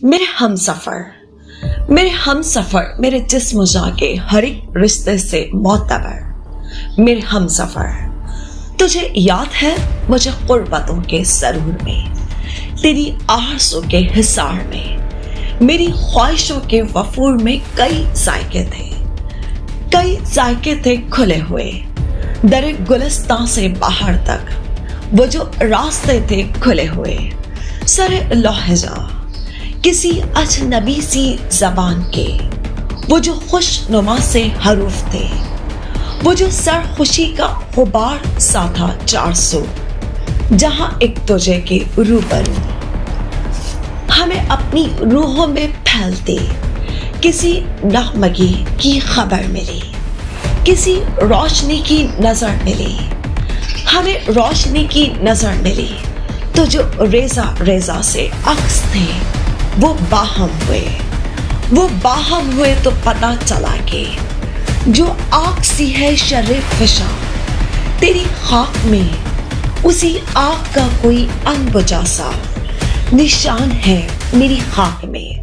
मेरे हमसफर मेरे जिस्म जाके हर एक रिश्ते से मोतबर। मेरे हमसफर, तुझे याद है मुझे गुर्बतों के सरूर में, तेरी आरज़ू के हिसार में, मेरी ख्वाहिशों के वफूर में कई जायके थे खुले हुए। दरे गुलिस्तां से बाहर तक वो जो रास्ते थे खुले हुए। सरे लौहजा किसी अजनबी सी जबान के वो जो खुशनुमा से हरूफ थे, वो जो सरखुशी का गुबार सा था 400, जहां एक तुझे के रूबरू हमें अपनी रूहों में फैलते किसी नगमगी की खबर मिली, किसी रोशनी की नजर मिली, हमें रोशनी की नजर मिली। तो जो रेजा रेजा से अक्स थे वो बाहम हुए तो पता चला कि जो आग सी है शर्रे फिशा, तेरी खाक में उसी आग का कोई अनबुझा सा निशान है मेरी खाक में।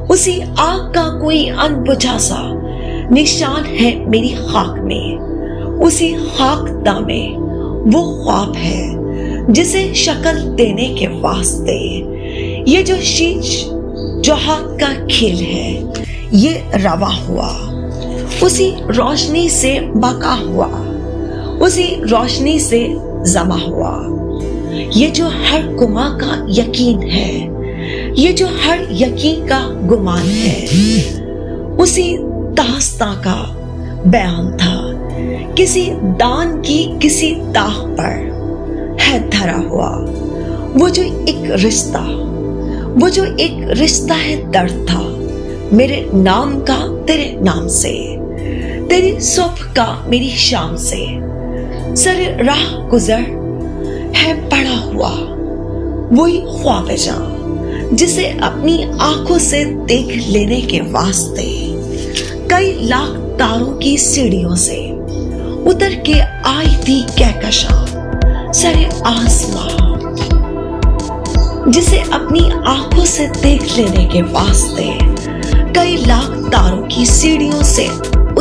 उसी आग का कोई अनबुझा सा निशान है मेरी खाक में। उसी खाकदा में वो ख्वाब है जिसे शक्ल देने के वास्ते ये जो शीश जो हाथ का खेल है ये रवा हुआ। उसी रोशनी से बका हुआ, उसी रोशनी से जमा हुआ। ये जो हर गुमा का यकीन है, ये जो हर यकीन का गुमान है, उसी दास्तां का बयान था किसी दान की किसी दाग पर है धरा हुआ। वो जो एक रिश्ता है दर्द था मेरे नाम का तेरे नाम से, तेरी सुबह का मेरी शाम से। सरे राह गुजर है पड़ा हुआ वही ख्वाब जां जिसे अपनी आंखों से देख लेने के वास्ते कई लाख तारों की सीढ़ियों से उतर के आई थी कहकशां सरे आसमां, जिसे अपनी आंखों से देख लेने के वास्ते कई लाख तारों की सीढ़ियों से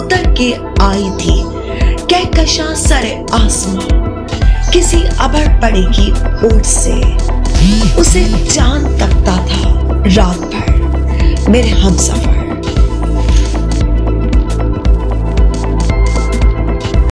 उतर के आई थी कहकशां सरे आसमां। किसी अबर पड़े की ओट से उसे चांद तकता था रात भर। मेरे हमसफर।